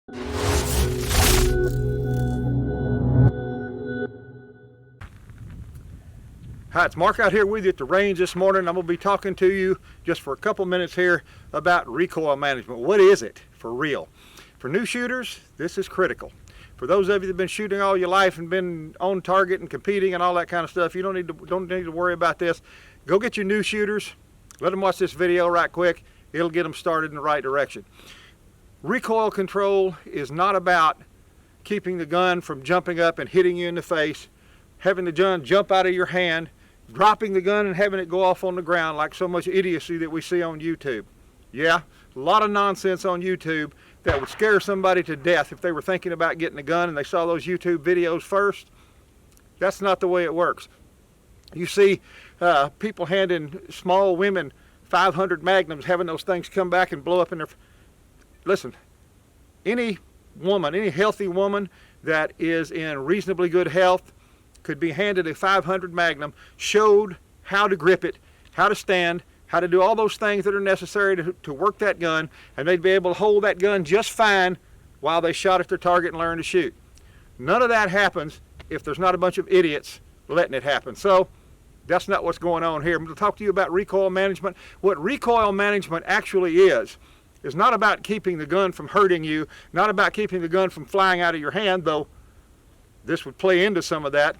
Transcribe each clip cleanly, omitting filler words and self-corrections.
Hi, it's Mark out here with you at the range this morning. I'm going to be talking to you just for a couple minutes here about recoil management. What is it for real? For new shooters, this is critical. For those of you that have been shooting all your life and been on target and competing and all that kind of stuff, you don't need to worry about this. Go get your new shooters. Let them watch this video right quick. It'll get them started in the right direction. Recoil control is not about keeping the gun from jumping up and hitting you in the face, having the gun jump out of your hand, dropping the gun and having it go off on the ground like so much idiocy that we see on YouTube. Yeah, a lot of nonsense on YouTube that would scare somebody to death if they were thinking about getting a gun and they saw those YouTube videos first. That's not the way it works. You see people handing small women 500 magnums, having those things come back and blow up in their... Listen, any woman, any healthy woman that is in reasonably good health could be handed a 500 Magnum, showed how to grip it, how to stand, how to do all those things that are necessary to work that gun, and they'd be able to hold that gun just fine while they shot at their target and learn to shoot. None of that happens if there's not a bunch of idiots letting it happen. So that's not what's going on here. I'm going to talk to you about recoil management. What recoil management actually is not about keeping the gun from hurting you, not about keeping the gun from flying out of your hand, though this would play into some of that.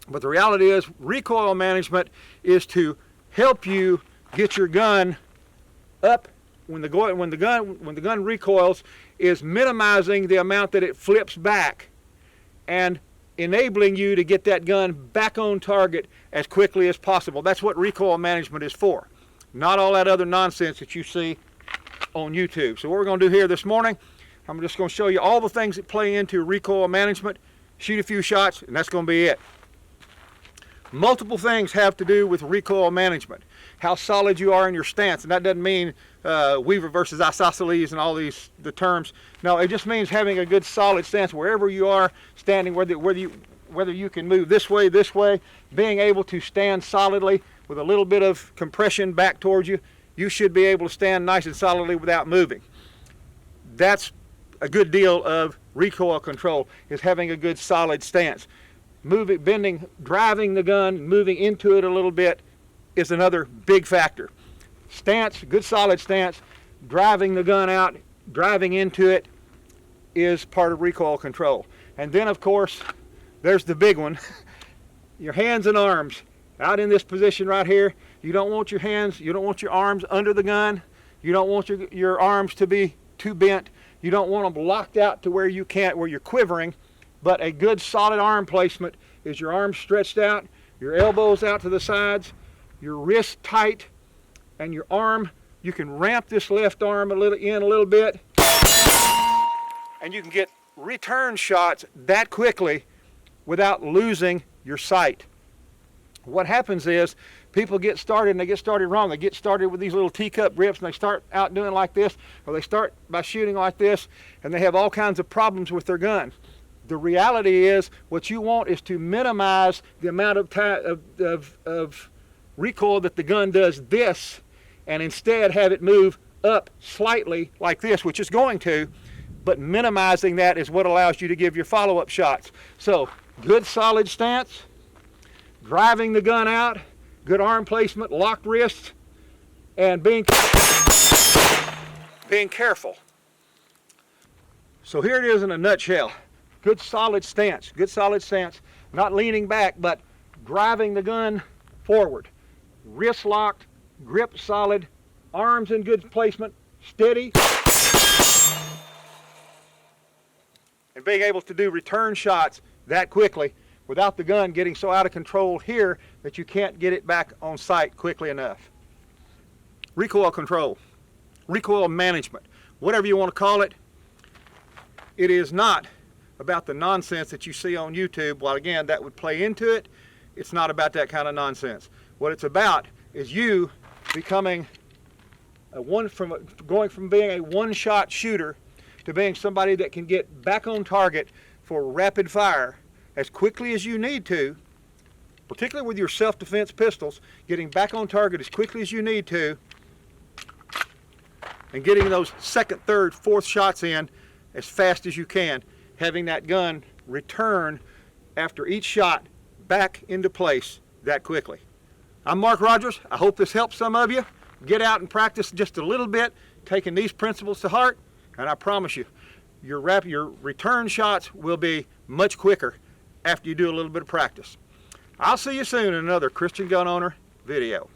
But the reality is, recoil management is to help you get your gun up when the gun recoils, is minimizing the amount that it flips back and enabling you to get that gun back on target as quickly as possible. That's what recoil management is for. Not all that other nonsense that you see on YouTube. So what we're going to do here this morning, I'm just going to show you all the things that play into recoil management, shoot a few shots, and that's going to be it. Multiple things have to do with recoil management. How solid you are in your stance, and that doesn't mean Weaver versus isosceles and all the terms. No, it just means having a good solid stance wherever you are standing, whether you can move this way, being able to stand solidly with a little bit of compression back towards you. You should be able to stand nice and solidly without moving. That's a good deal of recoil control, is having a good solid stance. Moving, bending, driving the gun, moving into it a little bit is another big factor. Stance, good solid stance, driving the gun out, driving into it is part of recoil control. And then of course, there's the big one, your hands and arms. Out in this position right here, you don't want your hands, you don't want your arms under the gun, you don't want your arms to be too bent, you don't want them locked out to where you can't, where you're quivering. But a good solid arm placement is your arms stretched out, your elbows out to the sides, your wrists tight, and your arm, you can ramp this left arm a little bit, and you can get return shots that quickly without losing your sight. What happens is people get started and they get started wrong. They get started with these little teacup grips and they start out doing like this, or they start by shooting like this, and they have all kinds of problems with their gun. The reality is, what you want is to minimize the amount of recoil that the gun does this, and instead have it move up slightly like this, which is going to, but minimizing that is what allows you to give your follow-up shots. So, good solid stance, driving the gun out, good arm placement, locked wrists, and being careful. So here it is in a nutshell. Good solid stance, not leaning back, but driving the gun forward. Wrist locked, grip solid, arms in good placement, steady, and being able to do return shots that quickly without the gun getting so out of control here that you can't get it back on sight quickly enough. Recoil control, recoil management, whatever you want to call it, it is not about the nonsense that you see on YouTube. While again, that would play into it, it's not about that kind of nonsense. What it's about is you becoming going from being a one-shot shooter to being somebody that can get back on target for rapid fire as quickly as you need to, particularly with your self-defense pistols, getting back on target as quickly as you need to, and getting those second, third, fourth shots in as fast as you can, having that gun return after each shot back into place that quickly. I'm Mark Rogers. I hope this helps some of you. Get out and practice just a little bit, taking these principles to heart, and I promise you, your return shots will be much quicker after you do a little bit of practice. I'll see you soon in another Christian Gun Owner video.